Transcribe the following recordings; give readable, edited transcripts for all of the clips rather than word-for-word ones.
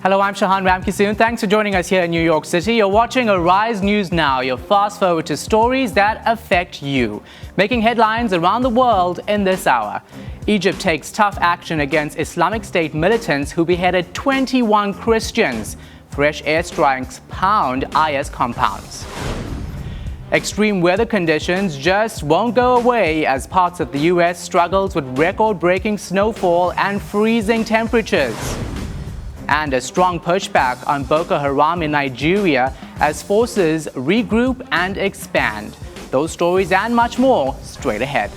Hello, I'm Shahan Ramkisoon. Thanks for joining us here in New York City. You're watching Arise News Now, your fast forward to stories that affect you. Making headlines around the world in this hour. Egypt takes tough action against Islamic State militants who beheaded 21 Christians. Fresh airstrikes pound IS compounds. Extreme weather conditions just won't go away as parts of the U.S. struggles with record-breaking snowfall and freezing temperatures. And a strong pushback on Boko Haram in Nigeria as forces regroup and expand. Those stories and much more straight ahead.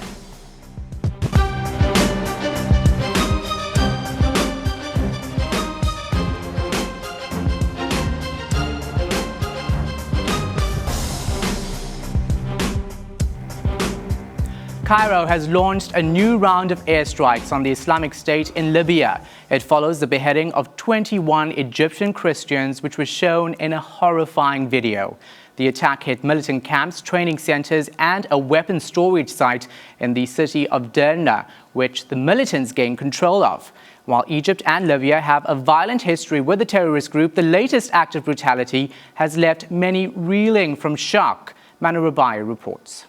Cairo has launched a new round of airstrikes on the Islamic State in Libya. It follows the beheading of 21 Egyptian Christians, which was shown in a horrifying video. The attack hit militant camps, training centers, and a weapons storage site in the city of Derna, which the militants gained control of. While Egypt and Libya have a violent history with the terrorist group, the latest act of brutality has left many reeling from shock. Manu Rabaya reports.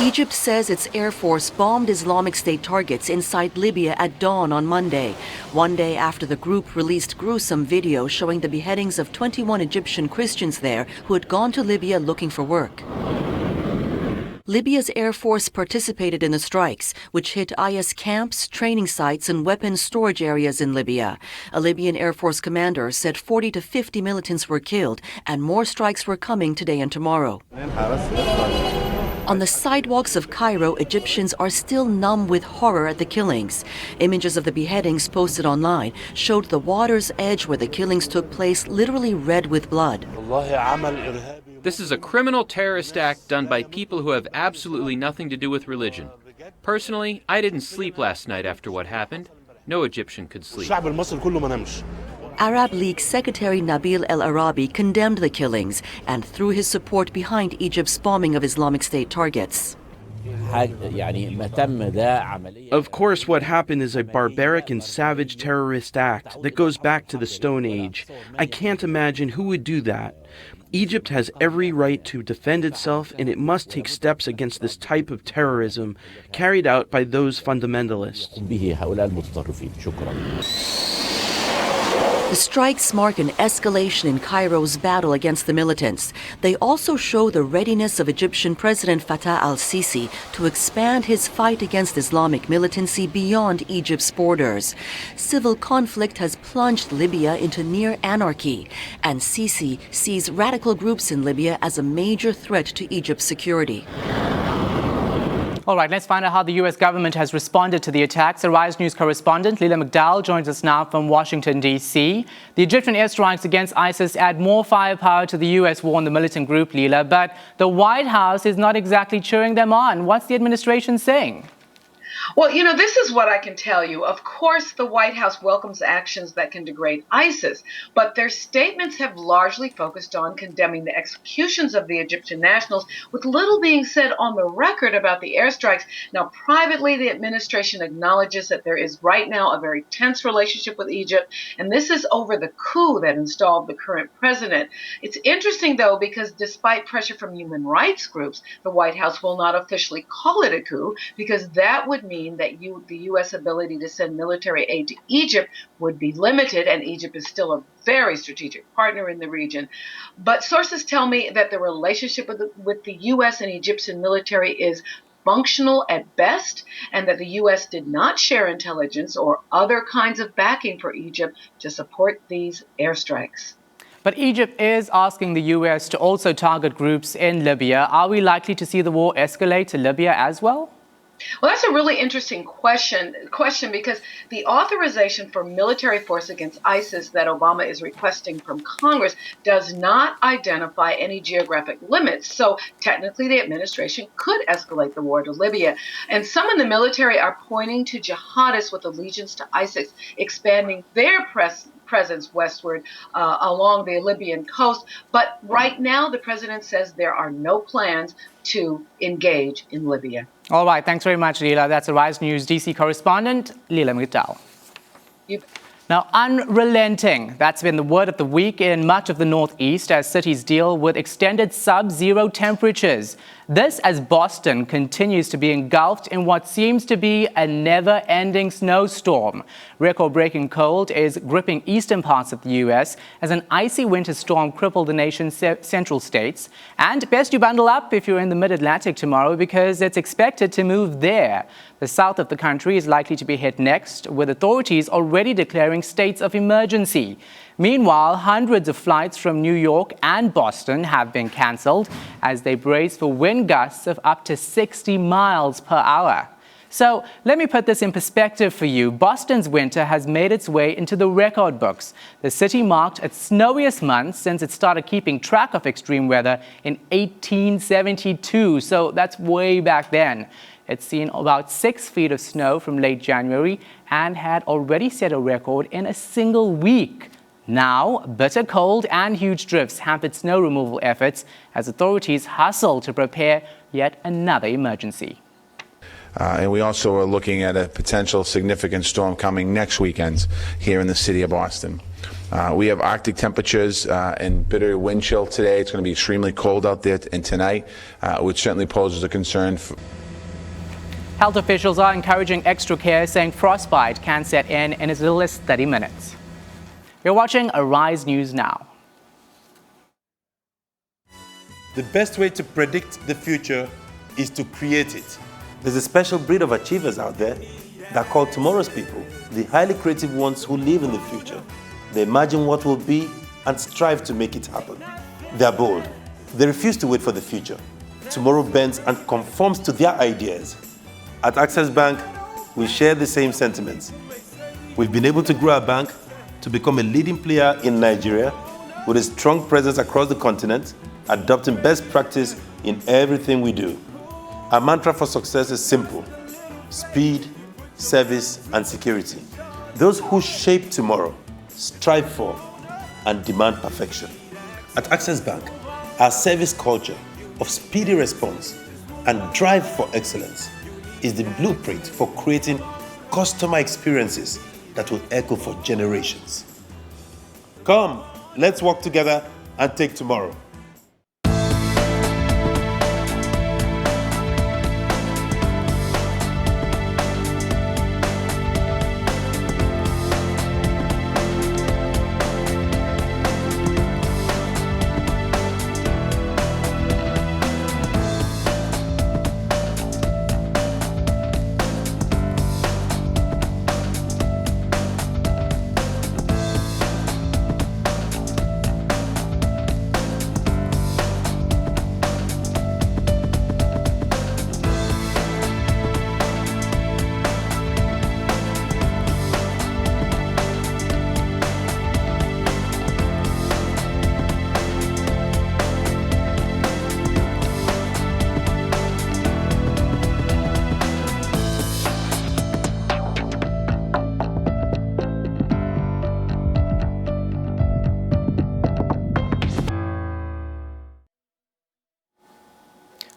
Egypt says its air force bombed Islamic State targets inside Libya at dawn on Monday, one day after the group released gruesome video showing the beheadings of 21 Egyptian Christians there who had gone to Libya looking for work. Libya's air force participated in the strikes, which hit IS camps, training sites, and weapons storage areas in Libya. A Libyan Air Force commander said 40 to 50 militants were killed, and more strikes were coming today and tomorrow. On the sidewalks of Cairo, Egyptians are still numb with horror at the killings. Images of the beheadings posted online showed the water's edge where the killings took place literally red with blood. This is a criminal terrorist act done by people who have absolutely nothing to do with religion. Personally, I didn't sleep last night after what happened. No Egyptian could sleep. Arab League Secretary Nabil El Arabi condemned the killings and threw his support behind Egypt's bombing of Islamic State targets. Of course, what happened is a barbaric and savage terrorist act that goes back to the Stone Age. I can't imagine who would do that. Egypt has every right to defend itself, and it must take steps against this type of terrorism carried out by those fundamentalists. The strikes mark an escalation in Cairo's battle against the militants. They also show the readiness of Egyptian President Fattah al-Sisi to expand his fight against Islamic militancy beyond Egypt's borders. Civil conflict has plunged Libya into near anarchy, and Sisi sees radical groups in Libya as a major threat to Egypt's security. All right, let's find out how the U.S. government has responded to the attacks. Arise News correspondent Leila McDowell joins us now from Washington, D.C. The Egyptian airstrikes against ISIS add more firepower to the U.S. war on the militant group, Leila, but the White House is not exactly cheering them on. What's the administration saying? Well, this is what I can tell you. Of course, the White House welcomes actions that can degrade ISIS, but their statements have largely focused on condemning the executions of the Egyptian nationals, with little being said on the record about the airstrikes. Now, privately, the administration acknowledges that there is right now a very tense relationship with Egypt, and this is over the coup that installed the current president. It's interesting, though, because despite pressure from human rights groups, the White House will not officially call it a coup, because that would mean that the U.S. ability to send military aid to Egypt would be limited, and Egypt is still a very strategic partner in the region. But sources tell me that the relationship with the U.S. and Egyptian military is functional at best, and that the U.S. did not share intelligence or other kinds of backing for Egypt to support these airstrikes. But Egypt is asking the U.S. to also target groups in Libya. Are we likely to see the war escalate to Libya as well? Well, that's a really interesting question because the authorization for military force against ISIS that Obama is requesting from Congress does not identify any geographic limits. So technically, the administration could escalate the war to Libya. And some in the military are pointing to jihadists with allegiance to ISIS expanding their presence westward along the Libyan coast. But right now, the president says there are no plans to engage in Libya. All right. Thanks very much, Leila. That's Arise News DC correspondent Leila McDowell. Now, unrelenting, that's been the word of the week in much of the Northeast as cities deal with extended sub-zero temperatures. This as Boston continues to be engulfed in what seems to be a never-ending snowstorm. Record-breaking cold is gripping eastern parts of the U.S. as an icy winter storm crippled the nation's central states. And best you bundle up if you're in the mid-Atlantic tomorrow because it's expected to move there. The south of the country is likely to be hit next, with authorities already declaring states of emergency. Meanwhile, hundreds of flights from New York and Boston have been cancelled as they brace for wind gusts of up to 60 miles per hour. So let me put this in perspective for you. Boston's winter has made its way into the record books. The city marked its snowiest month since it started keeping track of extreme weather in 1872. So that's way back then. It's seen about 6 feet of snow from late January and had already set a record in a single week. Now, bitter cold and huge drifts hampered snow removal efforts as authorities hustle to prepare yet another emergency. And we also are looking at a potential significant storm coming next weekend here in the city of Boston. We have Arctic temperatures and bitter wind chill today. It's going to be extremely cold out there and tonight, which certainly poses a concern. Health officials are encouraging extra care, saying frostbite can set in as little as 30 minutes. You're watching Arise News Now. The best way to predict the future is to create it. There's a special breed of achievers out there that are called tomorrow's people, the highly creative ones who live in the future. They imagine what will be and strive to make it happen. They are bold. They refuse to wait for the future. Tomorrow bends and conforms to their ideas. At Access Bank, we share the same sentiments. We've been able to grow our bank to become a leading player in Nigeria with a strong presence across the continent, adopting best practice in everything we do. Our mantra for success is simple: speed, service, and security. Those who shape tomorrow, strive for, and demand perfection. At Access Bank, our service culture of speedy response and drive for excellence is the blueprint for creating customer experiences that will echo for generations. Come, let's work together and take tomorrow.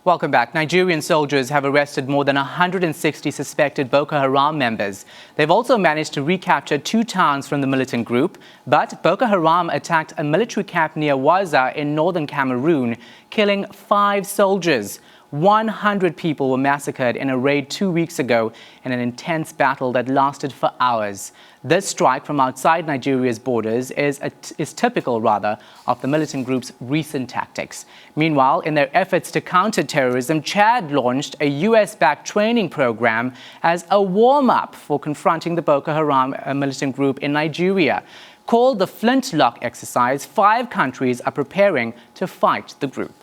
Welcome back. Nigerian soldiers have arrested more than 160 suspected Boko Haram members. They've also managed to recapture 2 towns from the militant group. But Boko Haram attacked a military camp near Waza in northern Cameroon, killing 5 soldiers. 100 people were massacred in a raid 2 weeks ago in an intense battle that lasted for hours. This strike from outside Nigeria's borders is typical, of the militant group's recent tactics. Meanwhile, in their efforts to counter terrorism, Chad launched a US-backed training program as a warm-up for confronting the Boko Haram militant group in Nigeria. Called the Flintlock exercise, 5 countries are preparing to fight the group.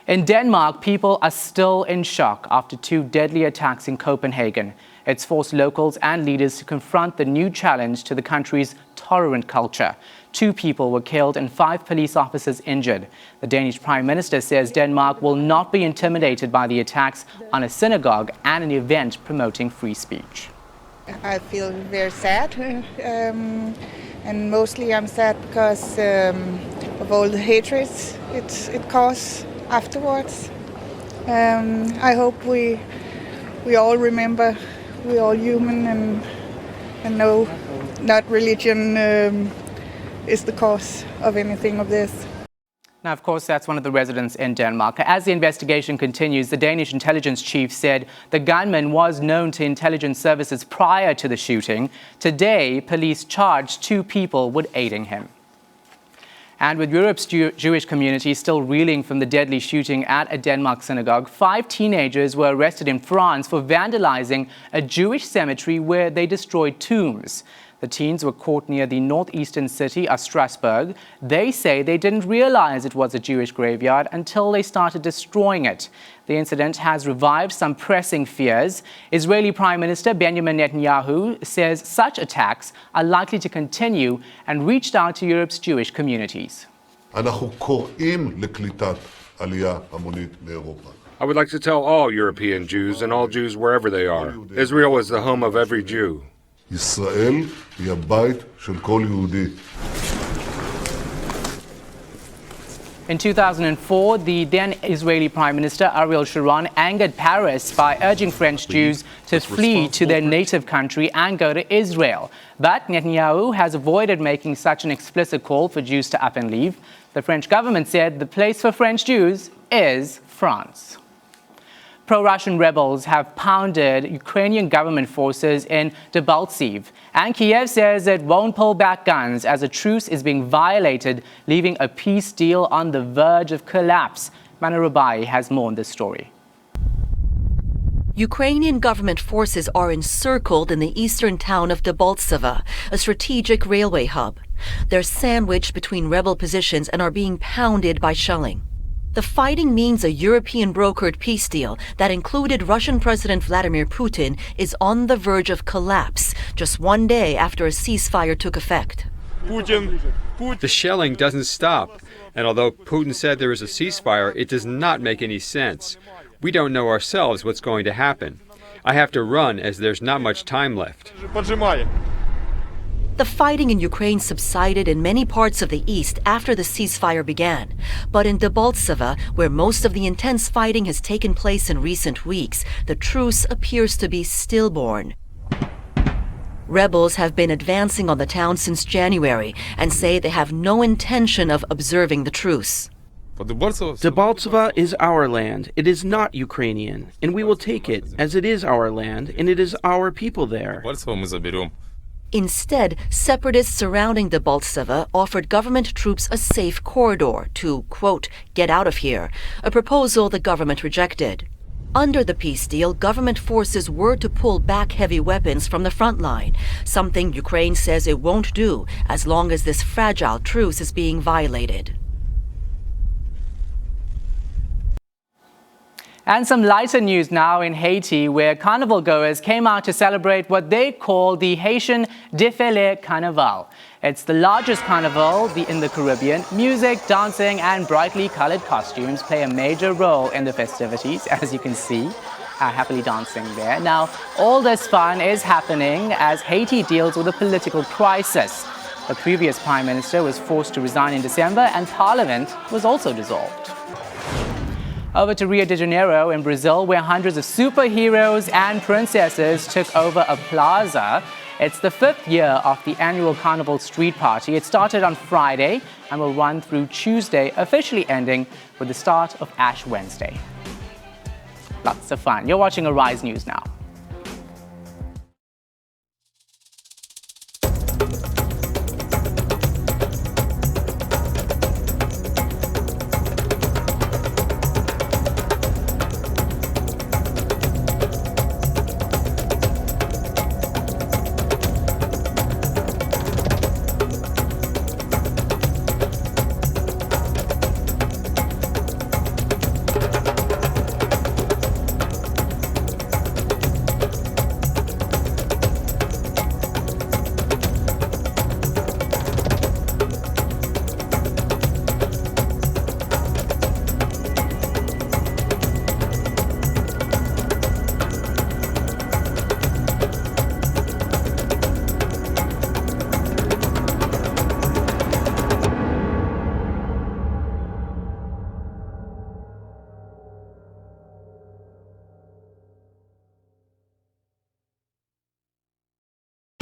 In Denmark, people are still in shock after 2 deadly attacks in Copenhagen. It's forced locals and leaders to confront the new challenge to the country's tolerant culture. 2 people were killed and 5 police officers injured. The Danish Prime Minister says Denmark will not be intimidated by the attacks on a synagogue and an event promoting free speech. I feel very sad, and mostly I'm sad because of all the hatred it causes afterwards. I hope we all remember we're all human and no, not religion is the cause of anything of this. Now, of course, that's one of the residents in Denmark. As the investigation continues, the Danish intelligence chief said the gunman was known to intelligence services prior to the shooting. Today, police charged 2 people with aiding him. And with Europe's Jewish community still reeling from the deadly shooting at a Denmark synagogue, 5 teenagers were arrested in France for vandalizing a Jewish cemetery where they destroyed tombs. The teens were caught near the northeastern city of Strasbourg. They say they didn't realize it was a Jewish graveyard until they started destroying it. The incident has revived some pressing fears. Israeli Prime Minister Benjamin Netanyahu says such attacks are likely to continue and reached out to Europe's Jewish communities. I would like to tell all European Jews and all Jews wherever they are, Israel is the home of every Jew. ישראל היא הבית של כל יהודי. In 2004, the then Israeli Prime Minister Ariel Sharon angered Paris by urging French Jews to flee to their native country and go to Israel. But Netanyahu has avoided making such an explicit call for Jews to up and leave. The French government said the place for French Jews is France. Pro-Russian rebels have pounded Ukrainian government forces in Debaltseve, and Kiev says it won't pull back guns as a truce is being violated, leaving a peace deal on the verge of collapse. Manu Rabai has more on this story. Ukrainian government forces are encircled in the eastern town of Debaltseve, a strategic railway hub. They're sandwiched between rebel positions and are being pounded by shelling. The fighting means a European-brokered peace deal that included Russian President Vladimir Putin is on the verge of collapse, just one day after a ceasefire took effect. The shelling doesn't stop, and although Putin said there is a ceasefire, it does not make any sense. We don't know ourselves what's going to happen. I have to run as there's not much time left. The fighting in Ukraine subsided in many parts of the east after the ceasefire began. But in Debaltseve, where most of the intense fighting has taken place in recent weeks, the truce appears to be stillborn. Rebels have been advancing on the town since January and say they have no intention of observing the truce. Debaltseve is our land. It is not Ukrainian, and we will take it as it is our land and it is our people there. Instead, separatists surrounding Debaltseve offered government troops a safe corridor to, quote, get out of here, a proposal the government rejected. Under the peace deal, government forces were to pull back heavy weapons from the front line, something Ukraine says it won't do as long as this fragile truce is being violated. And some lighter news now in Haiti, where carnival goers came out to celebrate what they call the Haitian Défilé Carnaval. It's the largest carnival in the Caribbean. Music, dancing, and brightly colored costumes play a major role in the festivities, as you can see, happily dancing there. Now, all this fun is happening as Haiti deals with a political crisis. The previous prime minister was forced to resign in December, and parliament was also dissolved. Over to Rio de Janeiro in Brazil, where hundreds of superheroes and princesses took over a plaza. It's the 5th year of the annual Carnival Street Party. It started on Friday and will run through Tuesday, officially ending with the start of Ash Wednesday. Lots of fun. You're watching Arise News now.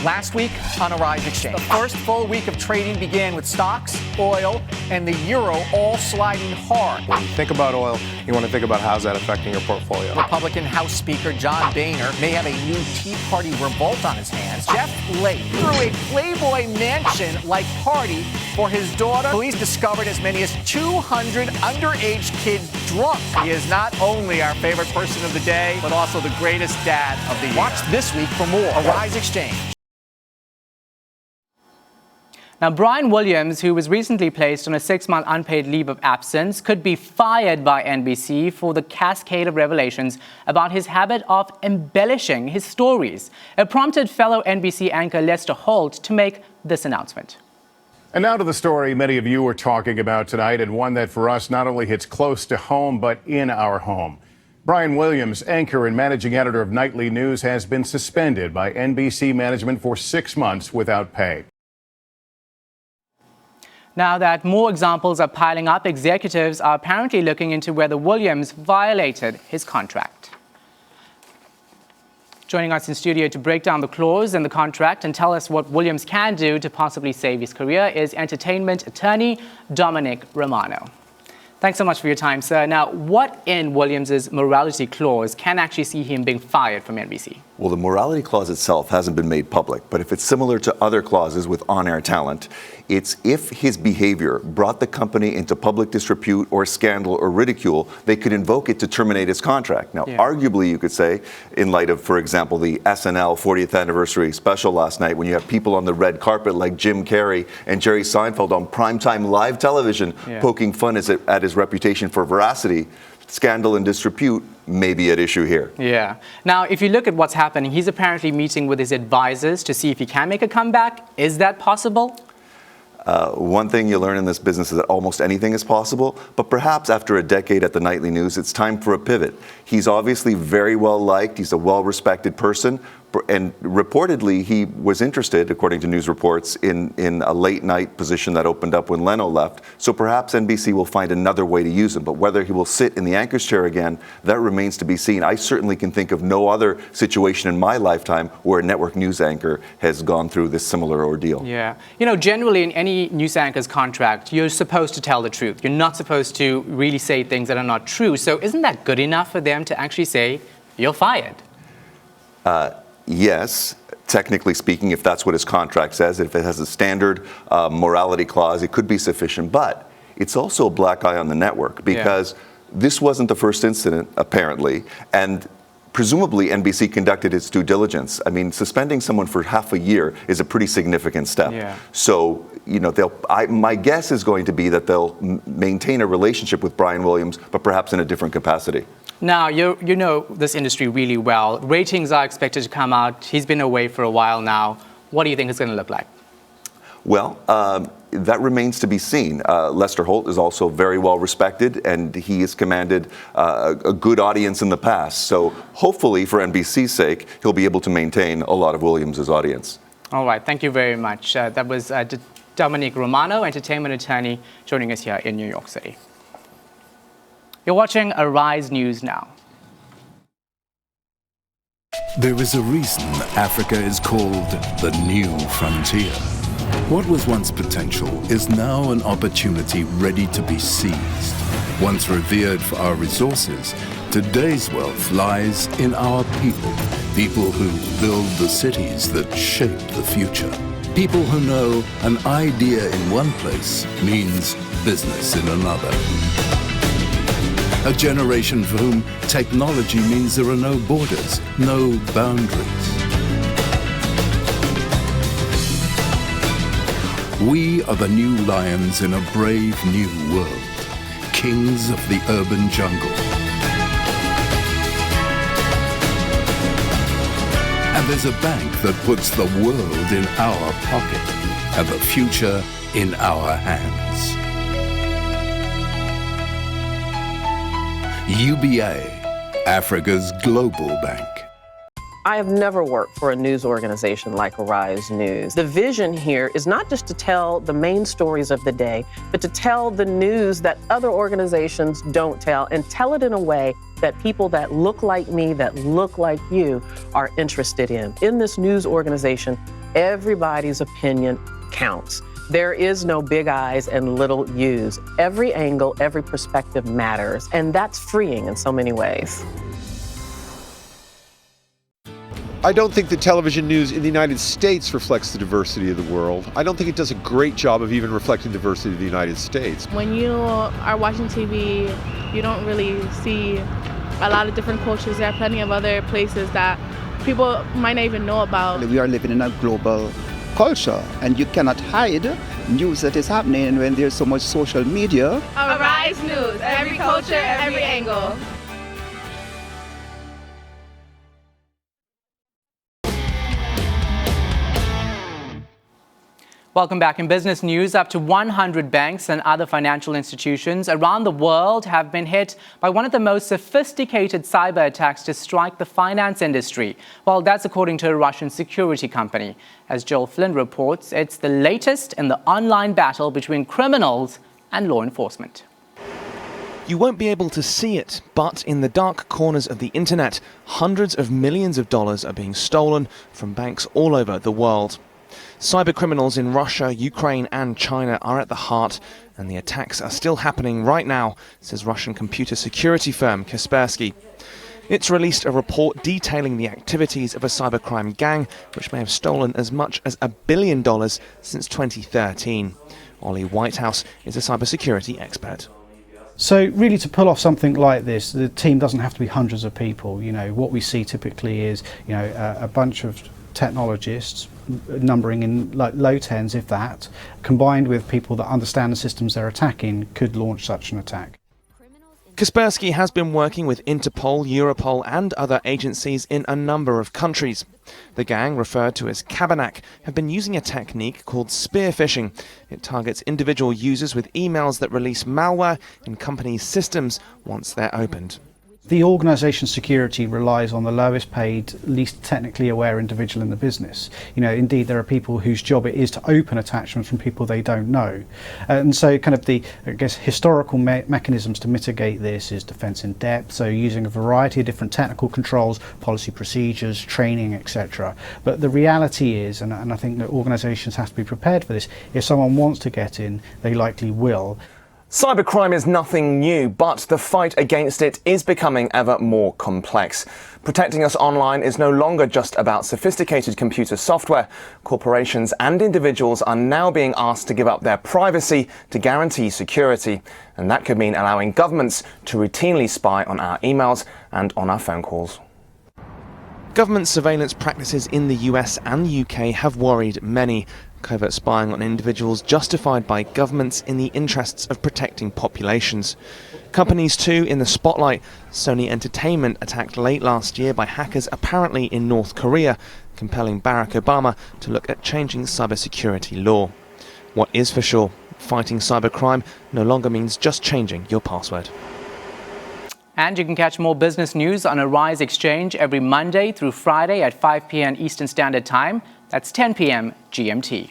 Last week on Arise Exchange, the first full week of trading began with stocks, oil, and the euro all sliding hard. When you think about oil, you want to think about how's that affecting your portfolio. Republican House Speaker John Boehner may have a new Tea Party revolt on his hands. Jeff Flake threw a Playboy Mansion-like party for his daughter. Police discovered as many as 200 underage kids drunk. He is not only our favorite person of the day, but also the greatest dad of the year. Watch this week for more Arise Exchange. Now, Brian Williams, who was recently placed on a 6-month unpaid leave of absence, could be fired by NBC for the cascade of revelations about his habit of embellishing his stories. It prompted fellow NBC anchor Lester Holt to make this announcement. And now to the story many of you are talking about tonight, and one that for us not only hits close to home, but in our home. Brian Williams, anchor and managing editor of Nightly News, has been suspended by NBC management for 6 months without pay. Now that more examples are piling up, executives are apparently looking into whether Williams violated his contract. Joining us in studio to break down the clause in the contract and tell us what Williams can do to possibly save his career is entertainment attorney Dominic Romano. Thanks so much for your time, sir. Now, what in Williams's morality clause can actually see him being fired from NBC? Well, the morality clause itself hasn't been made public, but if it's similar to other clauses with on-air talent, it's if his behavior brought the company into public disrepute or scandal or ridicule, they could invoke it to terminate his contract. Now, arguably, you could say, in light of, for example, the SNL 40th anniversary special last night, when you have people on the red carpet like Jim Carrey and Jerry Seinfeld on primetime live television poking fun at his reputation for veracity, scandal and disrepute may be at issue here. Yeah. Now, if you look at what's happening, he's apparently meeting with his advisors to see if he can make a comeback. Is that possible? One thing you learn in this business is that almost anything is possible, but perhaps after a decade at the Nightly News, it's time for a pivot. He's obviously very well liked. He's a well-respected person. And reportedly, he was interested, according to news reports, in a late-night position that opened up when Leno left. So perhaps NBC will find another way to use him. But whether he will sit in the anchor's chair again, that remains to be seen. I certainly can think of no other situation in my lifetime where a network news anchor has gone through this similar ordeal. Yeah. You know, generally in any news anchor's contract, you're supposed to tell the truth. You're not supposed to really say things that are not true. So isn't that good enough for them to actually say, you're fired? Yes, technically speaking, if that's what his contract says, if it has a standard morality clause, it could be sufficient. But it's also a black eye on the network because this wasn't the first incident, apparently, and presumably NBC conducted its due diligence. I mean, suspending someone for half a year is a pretty significant step. So, you know, my guess is going to be that they'll maintain a relationship with Brian Williams, but perhaps in a different capacity. Now, you know this industry really well. Ratings are expected to come out. He's been away for a while now. What do you think it's going to look like? Well, that remains to be seen. Lester Holt is also very well respected, and he has commanded a good audience in the past. So hopefully, for NBC's sake, he'll be able to maintain a lot of Williams' audience. All right. Thank you very much. That was Dominic Romano, entertainment attorney, joining us here in New York City. You're watching Arise News Now. There is a reason Africa is called the new frontier. What was once potential is now an opportunity ready to be seized. Once revered for our resources, today's wealth lies in our people. People who build the cities that shape the future. People who know an idea in one place means business in another. A generation for whom technology means there are no borders, no boundaries. We are the new lions in a brave new world, kings of the urban jungle. And there's a bank that puts the world in our pocket and the future in our hands. UBA, Africa's global bank. I have never worked for a news organization like Arise News. The vision here is not just to tell the main stories of the day, but to tell the news that other organizations don't tell, and tell it in a way that people that look like me, that look like you, are interested in. In this news organization, everybody's opinion counts. There is no big I's and little U's. Every angle, every perspective matters, and that's freeing in so many ways. I don't think the television news in the United States reflects the diversity of the world. I don't think it does a great job of even reflecting the diversity of the United States. When you are watching TV, you don't really see a lot of different cultures. There are plenty of other places that people might not even know about. We are living in a global culture, and you cannot hide news that is happening when there's so much social media. Arise News, every culture, every angle. Welcome back. In business news, up to 100 banks and other financial institutions around the world have been hit by one of the most sophisticated cyber attacks to strike the finance industry. Well, that's according to a Russian security company. As Joel Flynn reports, it's the latest in the online battle between criminals and law enforcement. You won't be able to see it, but in the dark corners of the internet, hundreds of millions of dollars are being stolen from banks all over the world. Cybercriminals in Russia, Ukraine and China are at the heart, and the attacks are still happening right now, says Russian computer security firm Kaspersky. It's released a report detailing the activities of a cybercrime gang, which may have stolen as much as $1 billion since 2013. Ollie Whitehouse is a cybersecurity expert. So really, to pull off something like this, the team doesn't have to be hundreds of people. You know, what we see typically is, you know, a bunch of technologists numbering in like low tens, if that, combined with people that understand the systems they're attacking, could launch such an attack. Kaspersky has been working with Interpol, Europol and other agencies in a number of countries. The gang, referred to as Kabanak, have been using a technique called spear phishing. It targets individual users with emails that release malware in companies' systems once they're opened. The organisation's security relies on the lowest paid, least technically aware individual in the business. You know, indeed, there are people whose job it is to open attachments from people they don't know. And so kind of the, I guess, historical mechanisms to mitigate this is defence in depth, so using a variety of different technical controls, policy procedures, training, etc. But the reality is, and I think that organisations have to be prepared for this, if someone wants to get in, they likely will. Cybercrime is nothing new, but the fight against it is becoming ever more complex. Protecting us online is no longer just about sophisticated computer software. Corporations and individuals are now being asked to give up their privacy to guarantee security. And that could mean allowing governments to routinely spy on our emails and on our phone calls. Government surveillance practices in the US and the UK have worried many. Covert spying on individuals justified by governments in the interests of protecting populations. Companies too in the spotlight. Sony Entertainment attacked late last year by hackers apparently in North Korea, compelling Barack Obama to look at changing cybersecurity law. What is for sure, fighting cybercrime no longer means just changing your password. And you can catch more business news on Arise Exchange every Monday through Friday at 5 p.m. Eastern Standard Time. That's 10 p.m. GMT.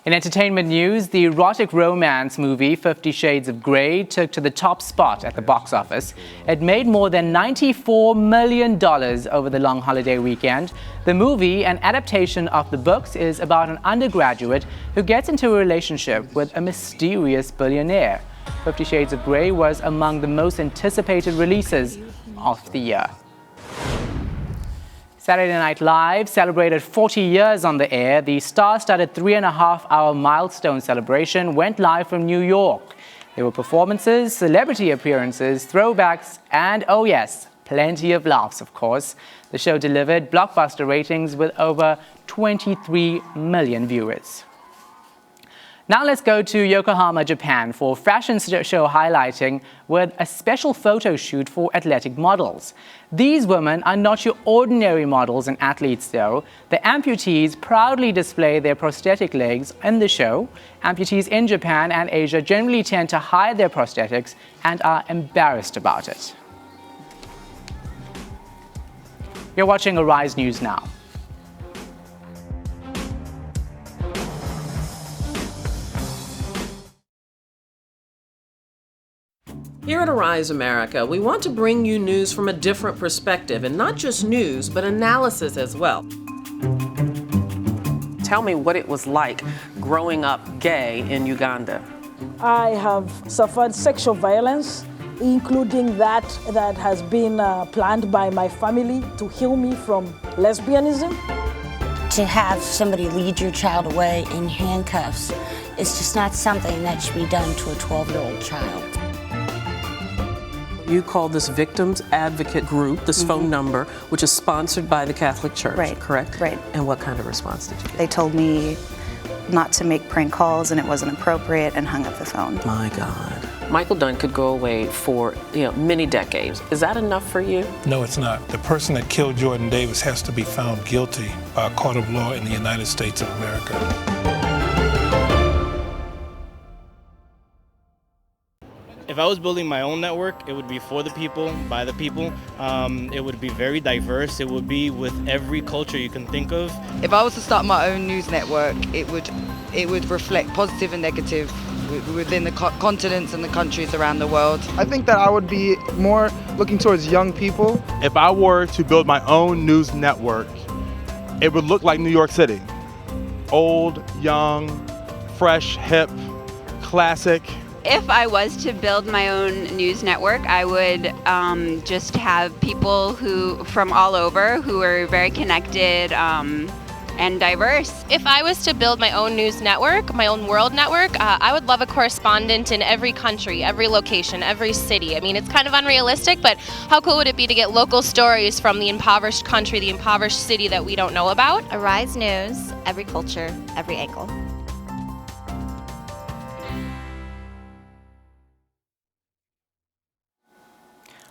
In entertainment news, the erotic romance movie 50 Shades of Grey took to the top spot at the box office. It made more than $94 million over the long holiday weekend. The movie, an adaptation of the books, is about an undergraduate who gets into a relationship with a mysterious billionaire. 50 Shades of Grey was among the most anticipated releases of the year. Saturday Night Live celebrated 40 years on the air. The star-studded 3.5-hour milestone celebration went live from New York. There were performances, celebrity appearances, throwbacks, and, oh yes, plenty of laughs, of course. The show delivered blockbuster ratings with over 23 million viewers. Now let's go to Yokohama, Japan for a fashion show highlighting with a special photo shoot for athletic models. These women are not your ordinary models and athletes though. The amputees proudly display their prosthetic legs in the show. Amputees in Japan and Asia generally tend to hide their prosthetics and are embarrassed about it. You're watching Arise News Now. Here at Arise America, we want to bring you news from a different perspective, and not just news, but analysis as well. Tell me what it was like growing up gay in Uganda. I have suffered sexual violence, including that has been planned by my family to heal me from lesbianism. To have somebody lead your child away in handcuffs is just not something that should be done to a 12-year-old child. You called this Victims Advocate Group, this phone number, which is sponsored by the Catholic Church, correct? Right. And what kind of response did you get? They told me not to make prank calls and it wasn't appropriate and hung up the phone. My God. Michael Dunn could go away for many decades. Is that enough for you? No, it's not. The person that killed Jordan Davis has to be found guilty by a court of law in the United States of America. If I was building my own network, it would be for the people, by the people. It would be very diverse. It would be with every culture you can think of. If I was to start my own news network, it would reflect positive and negative within the continents and the countries around the world. I think that I would be more looking towards young people. If I were to build my own news network, it would look like New York City. Old, young, fresh, hip, classic. If I was to build my own news network, I would just have people from all over who are very connected and diverse. If I was to build my own news network, my own world network, I would love a correspondent in every country, every location, every city. I mean, it's kind of unrealistic, but how cool would it be to get local stories from the impoverished country, the impoverished city that we don't know about? Arise News, every culture, every angle.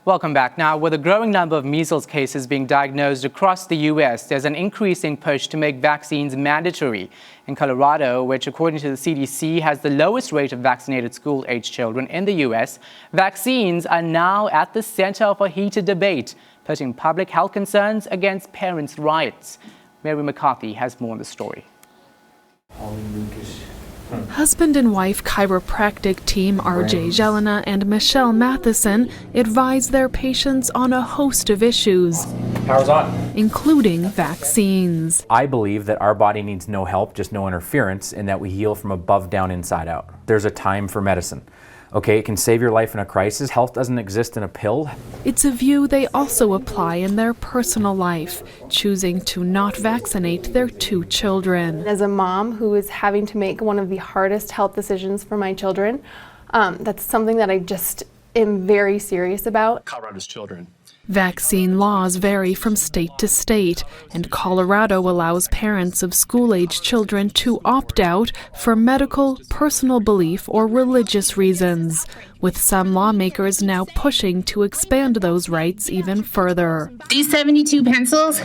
Welcome back. Now, with a growing number of measles cases being diagnosed across the U.S., there's an increasing push to make vaccines mandatory. In Colorado, which according to the CDC has the lowest rate of vaccinated school-age children in the U.S., vaccines are now at the center of a heated debate, putting public health concerns against parents' rights. Mary McCarthy has more on the story. Husband and wife chiropractic team R.J. Jelena and Michelle Matheson advise their patients on a host of issues, Power's on. Including vaccines. I believe that our body needs no help, just no interference, and that we heal from above down, inside out. There's a time for medicine. Okay, it can save your life in a crisis. Health doesn't exist in a pill. It's a view they also apply in their personal life, choosing to not vaccinate their 2 children. As a mom who is having to make one of the hardest health decisions for my children, that's something that I just am very serious about. Colorado's children. Vaccine laws vary from state to state, and Colorado allows parents of school-age children to opt out for medical, personal belief, or religious reasons, with some lawmakers now pushing to expand those rights even further. These 72 pencils,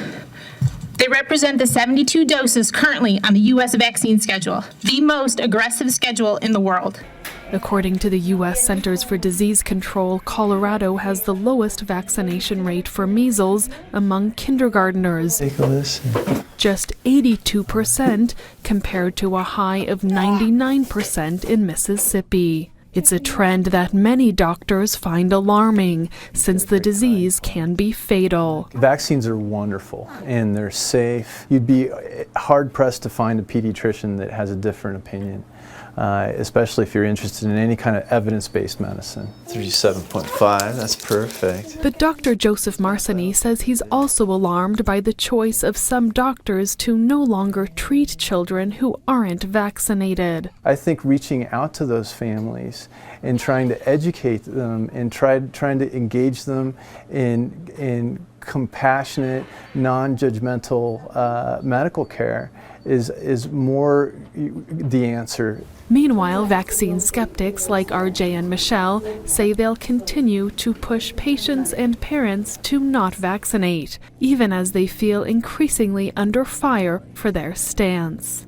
they represent the 72 doses currently on the U.S. vaccine schedule, the most aggressive schedule in the world. According to the U.S. Centers for Disease Control, Colorado has the lowest vaccination rate for measles among kindergarteners. Take a listen. Just 82% compared to a high of 99% in Mississippi. It's a trend that many doctors find alarming, since the disease can be fatal. Vaccines are wonderful and they're safe. You'd be hard-pressed to find a pediatrician that has a different opinion, especially if you're interested in any kind of evidence-based medicine. 37.5, that's perfect. But Dr. Joseph Marcini says he's also alarmed by the choice of some doctors to no longer treat children who aren't vaccinated. I think reaching out to those families and trying to educate them and trying to engage them in compassionate, non-judgmental medical care is more the answer. Meanwhile, vaccine skeptics like RJ and Michelle say they'll continue to push patients and parents to not vaccinate, even as they feel increasingly under fire for their stance.